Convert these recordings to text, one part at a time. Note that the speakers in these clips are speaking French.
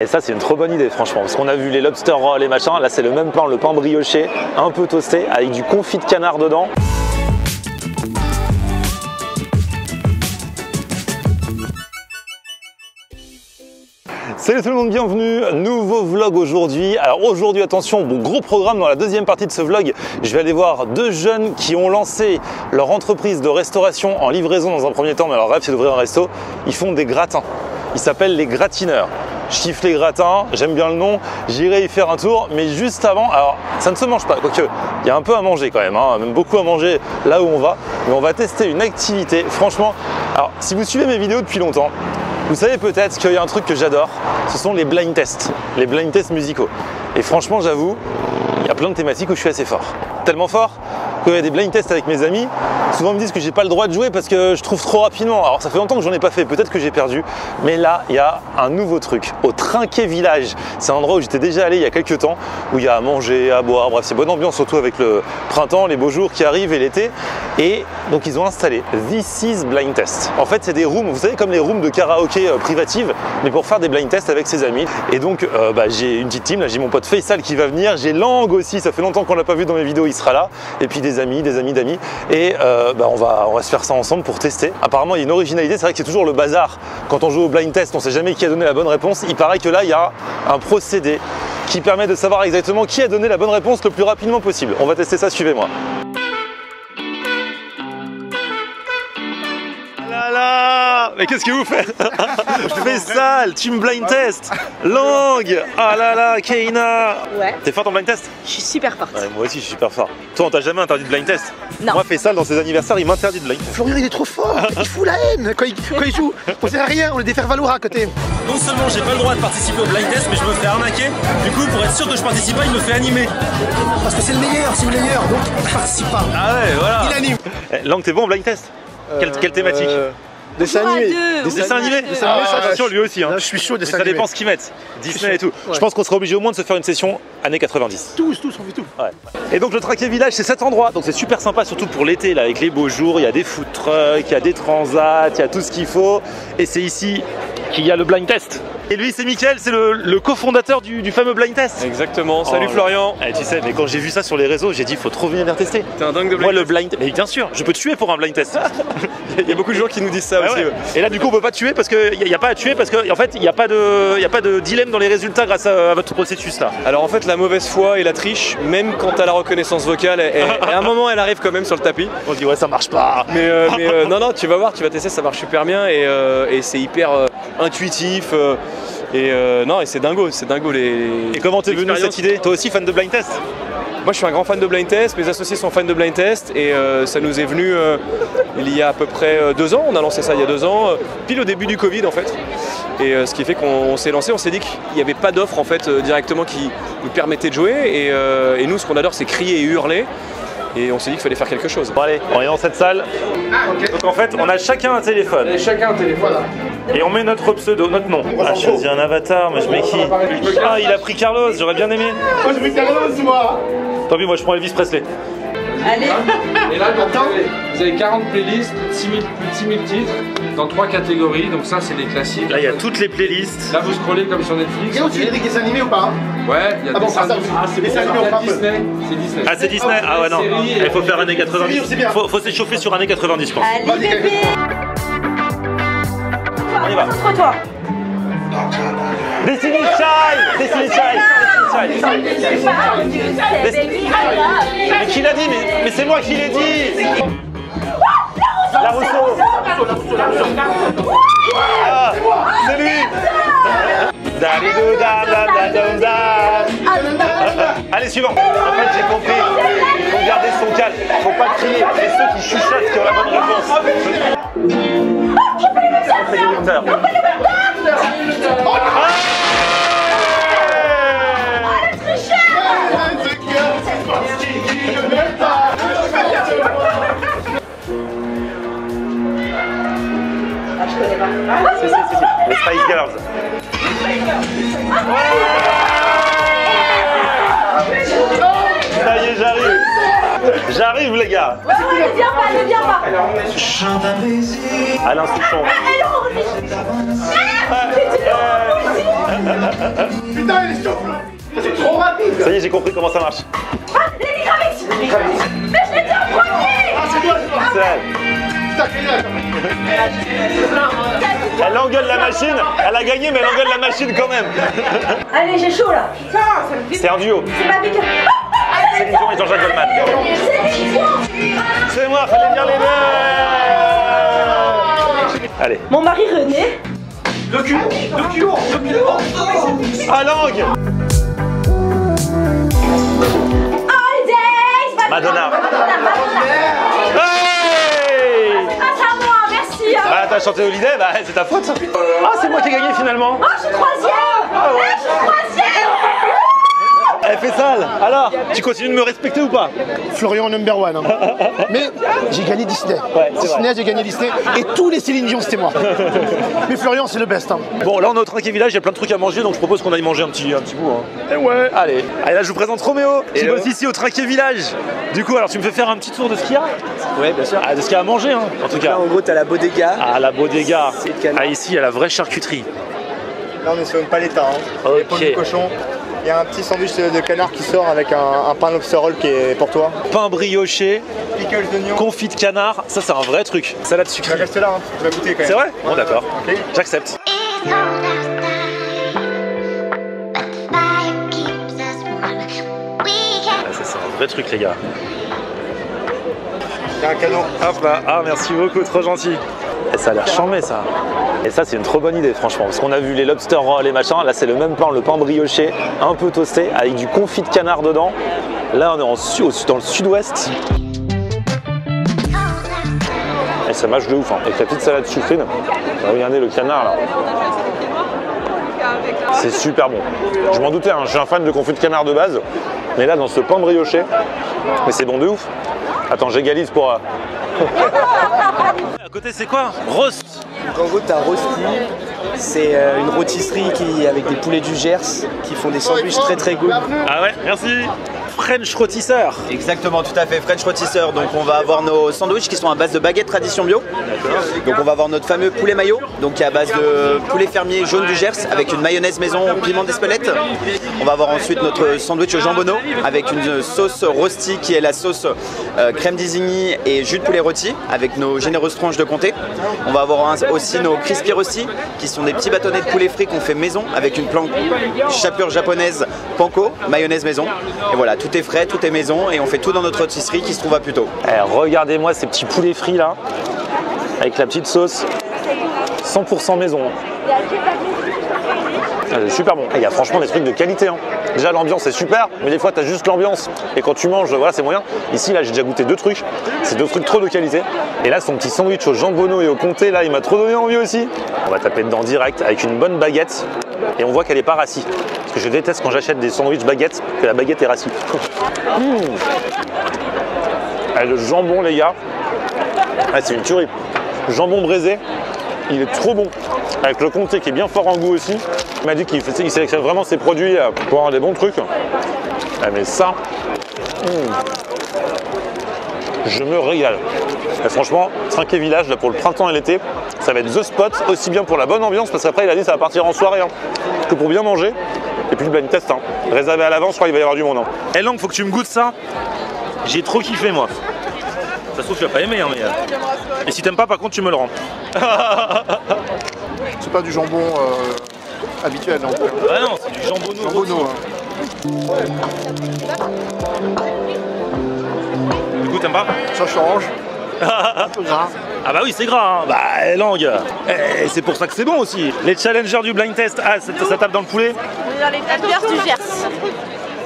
Et ça c'est une trop bonne idée franchement, parce qu'on a vu les lobster rolls et machin, là c'est le même pain, le pain brioché, un peu toasté, avec du confit de canard dedans. Salut tout le monde, bienvenue, nouveau vlog aujourd'hui. Alors aujourd'hui attention, bon, gros programme dans la deuxième partie de ce vlog. Je vais aller voir deux jeunes qui ont lancé leur entreprise de restauration en livraison dans un premier temps, mais leur rêve c'est d'ouvrir un resto. Ils font des gratins, ils s'appellent les gratineurs. Je kiffe les gratins, j'aime bien le nom, j'irai y faire un tour, mais juste avant, alors ça ne se mange pas, quoique il y a un peu à manger quand même, hein, même beaucoup à manger là où on va, mais on va tester une activité, franchement, alors si vous suivez mes vidéos depuis longtemps, vous savez peut-être qu'il y a un truc que j'adore, ce sont les blind tests musicaux. Et franchement j'avoue, il y a plein de thématiques où je suis assez fort, tellement fort qu'il y a des blind tests avec mes amis, souvent ils me disent que j'ai pas le droit de jouer parce que je trouve trop rapidement. Alors ça fait longtemps que j'en ai pas fait, peut-être que j'ai perdu, mais là il y a un nouveau truc, au Trinquet Village. C'est un endroit où j'étais déjà allé il y a quelques temps, où il y a à manger, à boire, bref c'est bonne ambiance, surtout avec le printemps, les beaux jours qui arrivent et l'été. Et donc ils ont installé This is Blind Test. En fait c'est des rooms, vous savez comme les rooms de karaoké privatives, mais pour faire des blind tests avec ses amis. Et donc j'ai une petite team, là j'ai mon pote Faisal qui va venir, j'ai Lang aussi, ça fait longtemps qu'on l'a pas vu dans mes vidéos, il sera là. Et puis des amis d'amis. Et on va se faire ça ensemble pour tester. Apparemment il y a une originalité, c'est vrai que c'est toujours le bazar. Quand on joue au blind test, on sait jamais qui a donné la bonne réponse. Il paraît que là il y a un procédé qui permet de savoir exactement qui a donné la bonne réponse le plus rapidement possible. On va tester ça, suivez-moi. Mais qu'est-ce que vous faites? Je fais sale, team blind test. Lang, ah là là, Keina. Ouais. T'es forte en blind test? Je suis super forte. Ouais, moi aussi je suis super fort. Toi on t'a jamais interdit de blind test? Non. Moi Faisal dans ses anniversaires il m'interdit de blind test. Florian il est trop fort, il fout la haine quand il joue. On sert à rien, on est des faire-valoir à côté. Non seulement j'ai pas le droit de participer au blind test, mais je me fais arnaquer. Du coup pour être sûr que je participe pas, il me fait animer. Parce que c'est le meilleur, donc il participe pas. Ah ouais voilà. Il anime. Lang t'es bon en blind test? Quelle thématique? Dessin animé. Dessin animé, attention lui aussi hein. Là, je suis chaud dessin ça animé. dépend ce qu'ils mettent, Disney et tout. Ouais. Je pense qu'on sera obligé au moins de se faire une session années 90. Tous, on fait tout. Ouais. Et donc le Trinquet Village c'est cet endroit, donc c'est super sympa surtout pour l'été là avec les beaux jours, il y a des food trucks, il y a des transats, il y a tout ce qu'il faut. Et c'est ici qu'il y a le blind test. Et lui c'est Mickaël, c'est le cofondateur du fameux blind test. Exactement, salut Oh, Florian. Tu sais, mais quand j'ai vu ça sur les réseaux, j'ai dit faut trop venir tester. T'es un dingue de blind Moi le test. blind, mais bien sûr, je peux te tuer pour un blind test. Il y a beaucoup de gens qui nous disent ça Ah aussi. ouais. Et là du coup on peut pas tuer parce qu'il n'y a pas à tuer parce qu'en fait il n'y a pas de dilemme dans les résultats grâce à votre processus là. Alors en fait la mauvaise foi et la triche, même quand à la reconnaissance vocale, à un moment elle arrive quand même sur le tapis. On dit ouais ça marche pas. Mais non, tu vas voir, tu vas tester, ça marche super bien et c'est hyper intuitif. Et c'est dingo les. Et comment t'es venu cette idée? Toi aussi fan de blind test? Moi je suis un grand fan de blind test, mes associés sont fans de blind test et ça nous est venu il y a à peu près 2 ans, on a lancé ça il y a 2 ans, pile au début du Covid en fait. Et ce qui fait qu'on s'est lancé, on s'est dit qu'il n'y avait pas d'offre en fait directement qui nous permettait de jouer et nous ce qu'on adore c'est crier et hurler. Et on s'est dit qu'il fallait faire quelque chose. Bon allez, on est dans cette salle. Donc en fait, on a chacun un téléphone. Chacun un téléphone. Et on met notre pseudo, notre nom. Ah, je choisis un avatar, mais je mets qui? Ah, il a pris Carlos, j'aurais bien aimé. Moi je veux Carlos, moi. Tant pis, moi je prends Elvis Presley. Allez. Et là, vous avez 40 playlists, 6000 titres, dans 3 catégories, donc ça c'est des classiques. Là, il y a toutes les playlists. Là, vous scrollez comme sur Netflix. Et aussi des dessins animés ou pas? Ouais, il y a Ah bon, des ça aussi. c'est Des dessins animés, on parle peu. Disney. C'est Disney. Ah, c'est Disney? Ah ouais, non. Il faut faire années 90. C'est bien. Faut s'échauffer sur années 90, je pense. Allez bébé. On y va. Concentre-toi. Destiny Child! Destiny Child! Mais qui l'a dit? Mais c'est moi qui l'ai dit! La Rousseau! Ah, c'est lui! Allez, suivant! En fait, j'ai compris. Il faut garder son calme. Il faut pas crier. C'est ceux qui chuchotent qui ont la bonne réponse. Si. Les Spice Girls. Ça y est, j'arrive. J'arrive, les gars. Ne viens pas. Alain Souchon. Putain, il est chaud. C'est trop rapide. Ça y est, j'ai compris comment ça marche. Ah, les Gravix. Mais je l'ai dit en premier. Ah, c'est toi. C'est elle. Putain, quelle heure. Elle engueule la machine, elle a gagné mais elle engueule la machine quand même. Allez, j'ai chaud là. C'est un duo. C'est ma pique. Céline Dion et Jean-Jacques Goldman. C'est moi, fallait dire les deux. Allez. Mon mari René. Le culot. Ah, langue. All days. Madonna. Madonna. Hey. Ah, c'est à moi, merci. Bah t'as chanté Holiday, bah c'est ta faute. Ah, c'est moi qui ai gagné finalement. Oh, je suis troisième. Je suis troisième. Elle fait sale. Alors, tu continues de me respecter ou pas? Florian number one. Hein. Mais j'ai gagné Disney. Ouais, c'est Disney, j'ai gagné Disney. Et tous les Céline Dion, c'était moi. Mais Florian, c'est le best. Hein. Bon, là on est au Trinquet Village, il y a plein de trucs à manger, donc je propose qu'on aille manger un petit bout. Hein. Et ouais. Allez, là je vous présente Roméo, qui bosse ici au Trinquet Village. Du coup, alors tu me fais faire un petit tour de ce qu'il y a? Ouais, bien sûr. Ah, de ce qu'il y a à manger, hein, en tout cas. Là, en gros, t'as la bodega. Ah, la bodega. C'est de canard. Ah, ici, il y a la vraie charcuterie. Là on est sur une paletta, hein. Ok. Les pommes de cochon. Il y a un petit sandwich de canard qui sort avec un pain lobster roll qui est pour toi. Pain brioché, Pickles d'oignon. confit de canard, ça c'est un vrai truc. Salade Tu vas sucrée. rester là, hein. Tu vas goûter quand même. C'est vrai? Ouais, Bon, d'accord. Ok. J'accepte. It's cold outside, but the fire keeps us warm. We can Ah, ça c'est un vrai truc, les gars. Il y a un cadeau. Hop là, ah merci beaucoup, trop gentil. Et ça a l'air chambé ça. Et ça c'est une trop bonne idée franchement, parce qu'on a vu les lobster rolls et machin, là c'est le même pain, le pain brioché, un peu toasté, avec du confit de canard dedans. Là on est dans le sud-ouest. Et ça mâche de ouf, hein. Avec la petite salade sucrée. Regardez le canard là. C'est super bon. Je m'en doutais, hein, je suis un fan de confit de canard de base. Mais là dans ce pain brioché, mais c'est bon de ouf. Attends, j'égalise pour... À côté, c'est quoi? Roast. Donc, en gros, t'as Rosti. C'est une rôtisserie avec des poulets du Gers qui font des sandwichs très très good. Ah ouais, merci. French rôtisseur. Exactement, tout à fait, French rôtisseur. Donc on va avoir nos sandwichs qui sont à base de baguette tradition bio. Donc on va avoir notre fameux poulet mayo, donc qui est à base de poulet fermier jaune du Gers avec une mayonnaise maison, piment d'Espelette. On va avoir ensuite notre sandwich au jambonneau avec une sauce rosti qui est la sauce crème d'Isigny et jus de poulet rôti avec nos généreuses tranches de comté. On va avoir aussi nos crispy rosti qui sont des petits bâtonnets de poulet frit qu'on fait maison avec une chapelure japonaise panko, mayonnaise maison. Et voilà, tout est frais, tout est maison et on fait tout dans notre rôtisserie qui se trouve à Puteaux. Eh, regardez-moi ces petits poulets frits là, avec la petite sauce, 100% maison. Ah, c'est super bon. Il y a franchement des trucs de qualité. Hein. Déjà l'ambiance est super, mais des fois tu as juste l'ambiance. Et quand tu manges, voilà, c'est moyen. Ici, là, j'ai déjà goûté deux trucs. C'est deux trucs trop de qualité. Et là, son petit sandwich au jambonneau et au comté, là, il m'a trop donné envie aussi. On va taper dedans direct avec une bonne baguette. Et on voit qu'elle est pas rassis. Parce que je déteste quand j'achète des sandwichs baguettes, que la baguette est rassis. Ah, le jambon, les gars, ah, c'est une tuerie. Jambon braisé, il est trop bon. Avec le comté qui est bien fort en goût aussi. Il m'a dit qu'il sélectionne vraiment ses produits pour avoir des bons trucs. Ah, mais ça, je me régale. Et franchement, Trinquet Village, là, pour le printemps et l'été, ça va être the spot, aussi bien pour la bonne ambiance, parce qu'après il a dit ça va partir en soirée, hein, que pour bien manger. Et puis le blind test, hein. Réservé à l'avance, je crois qu'il va y avoir du monde. Hein. Et Lang, faut que tu me goûtes ça. J'ai trop kiffé moi. Ça se trouve tu vas pas aimer, hein, mais... Et si t'aimes pas, par contre, tu me le rends. C'est pas du jambon habituel. Non. Ah non, c'est du jambonneau. Jambonneau. Hein. Du coup, t'aimes pas? Ça change. Un peu gras. Ah bah oui, c'est gras, hein. Bah, Lang, c'est pour ça que c'est bon aussi. Les challengers du blind test, ah, ça tape dans le poulet. Dans les tapeurs du Gers.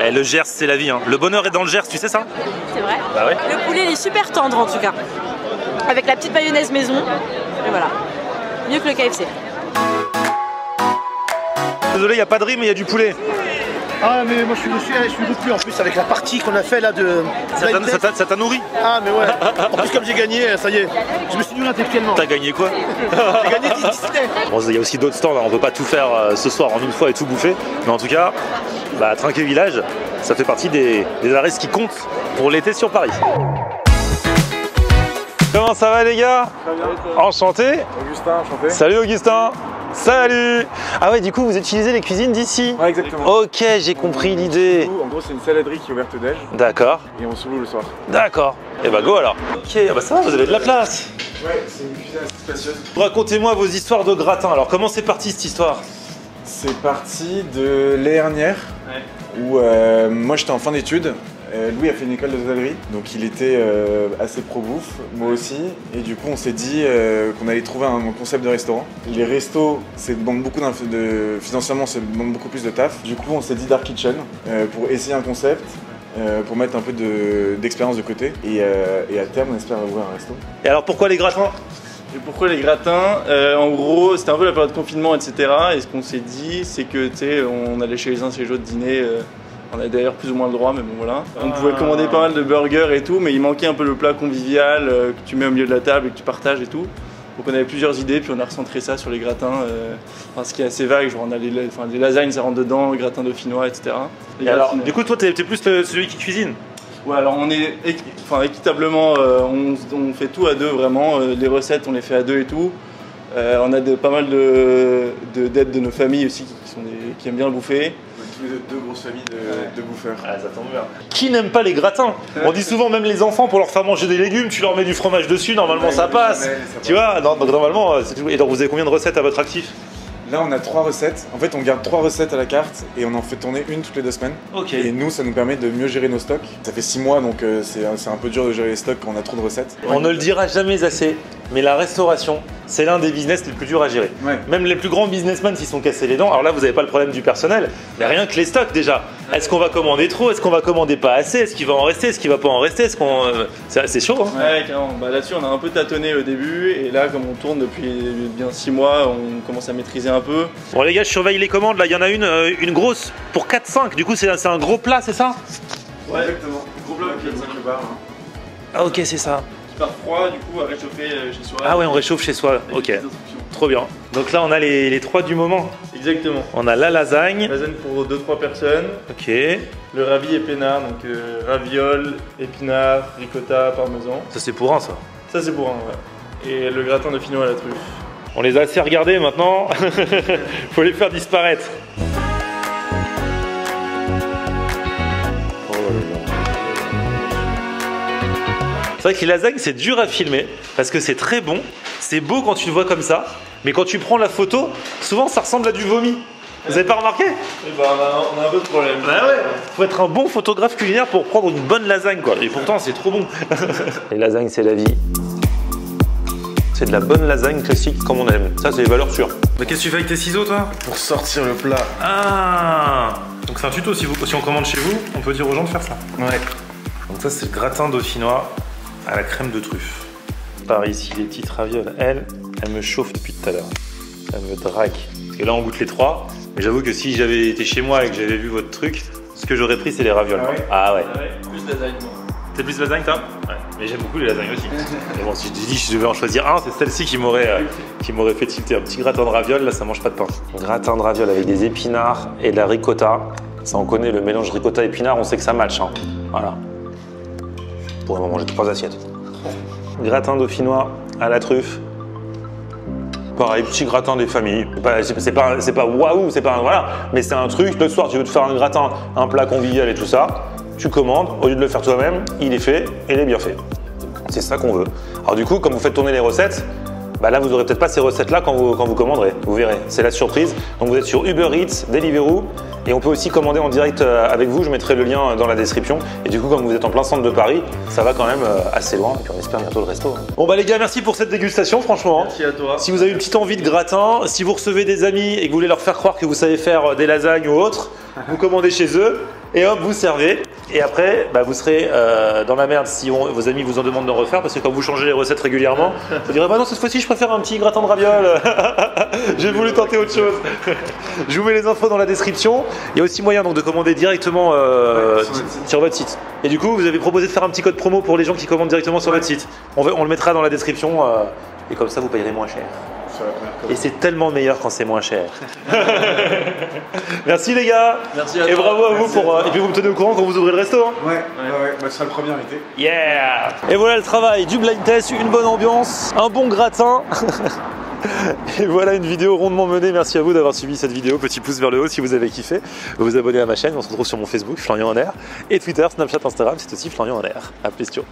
Eh, le Gers, c'est la vie, hein. Le bonheur est dans le Gers, tu sais ça? C'est vrai. Bah ouais. Le poulet, il est super tendre en tout cas. Avec la petite mayonnaise maison. Et voilà. Mieux que le KFC. Désolé, il n'y a pas de riz, mais il y a du poulet. Ah mais moi je suis plus en plus avec la partie qu'on a fait là de... Ça t'a nourri? Ah mais ouais. En plus comme j'ai gagné, ça y est. Je me suis nourri intellectuellement. T'as gagné quoi? J'ai gagné Disney. Bon, il y a aussi d'autres stands, hein. On peut pas tout faire ce soir en une fois et tout bouffer. Mais en tout cas, bah, Trinquet Village, ça fait partie des adresses qui comptent pour l'été sur Paris. Comment ça va les gars? Enchanté. Augustin, enchanté. Salut Augustin. Salut. Ah ouais, du coup, vous utilisez les cuisines d'ici? Ouais, exactement. Ok, j'ai compris l'idée. En gros, c'est une saladerie qui est ouverte déj. D'accord. Et on se loue le soir. D'accord. Et bah go alors. Ok, ah bah ça va, vous avez de la place. Ouais, c'est une cuisine assez spacieuse. Racontez-moi vos histoires de gratin. Alors, comment c'est parti cette histoire? C'est parti de l'année dernière, où moi j'étais en fin d'études. Louis a fait une école d'hôtellerie, donc il était assez pro-bouffe, moi aussi. Et du coup, on s'est dit qu'on allait trouver un concept de restaurant. Les restos, ça demande beaucoup financièrement, ça demande beaucoup plus de taf. Du coup, on s'est dit Dark Kitchen pour essayer un concept. Pour mettre un peu d'expérience de côté et à terme on espère ouvrir un resto. Et alors pourquoi les gratins? Et pourquoi les gratins? En gros c'était un peu la période de confinement etc. Et ce qu'on s'est dit c'est que tu sais on allait chez les uns chez les autres dîner. On a d'ailleurs plus ou moins le droit mais bon voilà. On pouvait commander pas mal de burgers et tout mais il manquait un peu le plat convivial que tu mets au milieu de la table et que tu partages et tout. Donc on avait plusieurs idées, puis on a recentré ça sur les gratins, ce qui est assez vague, genre on a les lasagnes, ça rentre dedans, le gratin dauphinois, etc. Et alors, du coup, toi, t'es plus celui qui cuisine? Ouais, alors on est équitablement, on fait tout à deux vraiment, les recettes on les fait à deux et tout. On a pas mal d'aides de nos familles aussi qui aiment bien bouffer. Tous les deux grosses familles de bouffeurs. Ah, ça tombe bien. Qui n'aime pas les gratins? On dit souvent même les enfants pour leur faire manger des légumes, tu leur mets du fromage dessus, normalement ça passe. Tu vois, donc normalement c'est tout. Et donc vous avez combien de recettes à votre actif? Là on a 3 recettes. En fait on garde 3 recettes à la carte et on en fait tourner une toutes les 2 semaines. Ok. Et nous ça nous permet de mieux gérer nos stocks. Ça fait 6 mois donc c'est un peu dur de gérer les stocks quand on a trop de recettes. On ne le dira jamais assez, mais la restauration, c'est l'un des business les plus durs à gérer. Ouais. Même les plus grands businessmen s'y sont cassés les dents. Alors là, vous n'avez pas le problème du personnel, mais rien que les stocks déjà. Est-ce qu'on va commander trop? Est-ce qu'on va commander pas assez? Est-ce qu'il va en rester? Est-ce qu'il va pas en rester? C'est chaud. Hein. Ouais, carrément. Bah, là-dessus, on a un peu tâtonné au début, et là, comme on tourne depuis bien 6 mois, on commence à maîtriser un peu. Bon les gars, je surveille les commandes. Là, il y en a une grosse pour 4-5. Du coup, c'est un gros plat, c'est ça? Ouais, exactement. Gros plat avec 4-5 bars. Ah ok, c'est ça. Par froid, du coup, à réchauffer chez soi. Ah ouais, on réchauffe chez soi, ok. Trop bien. Donc là, on a les 3 du moment. Exactement. On a la lasagne. Lasagne pour 2-3 personnes. Ok. Le ravi épinard, donc ravioles, épinards, ricotta, parmesan. Ça c'est pour un ça. Ça c'est pour un, ouais. Et le gratin dauphinois à la truffe. On les a assez regardés maintenant. Faut les faire disparaître. C'est vrai que les lasagnes c'est dur à filmer parce que c'est très bon, c'est beau quand tu le vois comme ça, mais quand tu prends la photo, souvent ça ressemble à du vomi. Vous avez pas remarqué? Eh ben, on a un peu de problème. Bah ouais. Faut être un bon photographe culinaire pour prendre une bonne lasagne quoi. Et pourtant c'est trop bon. Les lasagnes c'est la vie. C'est de la bonne lasagne classique comme on aime. Ça c'est les valeurs sûres. Mais qu'est-ce que tu fais avec tes ciseaux toi? Pour sortir le plat. Ah. Donc c'est un tuto, si on commande chez vous, on peut dire aux gens de faire ça. Ouais. Donc ça c'est le gratin dauphinois à la crème de truffe. Par ici les petites ravioles, elle me chauffe depuis tout à l'heure. Elle me drague. Parce que là on goûte les 3, mais j'avoue que si j'avais été chez moi et que j'avais vu votre truc, ce que j'aurais pris c'est les ravioles. Ah ouais. Plus lasagne. T'es plus lasagne toi? Ouais. Mais j'aime beaucoup les lasagnes aussi. Mais bon, si je devais en choisir un, c'est celle-ci qui m'aurait fait tilter. Un petit gratin de ravioles, là ça mange pas de pain. Un gratin de ravioles avec des épinards et de la ricotta. Ça on connaît le mélange ricotta-épinard, on sait que ça match. Hein. Voilà. On pourrait en manger 3 assiettes. Gratin dauphinois à la truffe. Pareil, petit gratin des familles. C'est pas waouh, c'est pas voilà, mais c'est un truc. Le soir, tu veux te faire un gratin, un plat convivial et tout ça. Tu commandes, au lieu de le faire toi-même, il est fait et il est bien fait. C'est ça qu'on veut. Alors du coup, comme vous faites tourner les recettes, bah là vous aurez peut-être pas ces recettes-là quand vous commanderez. Vous verrez, c'est la surprise. Donc vous êtes sur Uber Eats, Deliveroo, et on peut aussi commander en direct avec vous. Je mettrai le lien dans la description. Et du coup, comme vous êtes en plein centre de Paris, ça va quand même assez loin. Et puis on espère bientôt le resto. Bon bah les gars, merci pour cette dégustation, franchement. Merci à toi. Si vous avez une petite envie de gratin, si vous recevez des amis et que vous voulez leur faire croire que vous savez faire des lasagnes ou autre, vous commandez chez eux. Et hop, vous servez. Et après, bah, vous serez dans la merde si vos amis vous en demandent de refaire. Parce que quand vous changez les recettes régulièrement, vous direz bah non, cette fois-ci, je préfère un petit gratin de ravioles. J'ai voulu tenter autre chose. Je vous mets les infos dans la description. Il y a aussi moyen donc, de commander directement sur votre site. Et du coup, vous avez proposé de faire un petit code promo pour les gens qui commandent directement sur votre site. On le mettra dans la description. Et comme ça, vous payerez moins cher. Et c'est tellement meilleur quand c'est moins cher. Merci les gars. Merci à toi. Et bravo à vous pour. Et puis vous me tenez au courant quand vous ouvrez le resto. Hein. Ouais. Bah, tu seras le premier invité. Yeah. Et voilà le travail du blind test, une bonne ambiance, un bon gratin. Et voilà une vidéo rondement menée. Merci à vous d'avoir suivi cette vidéo. Petit pouce vers le haut si vous avez kiffé. Vous vous abonnez à ma chaîne. On se retrouve sur mon Facebook, Florian en Air. Et Twitter, Snapchat, Instagram, c'est aussi Florian en Air. A plus, ciao.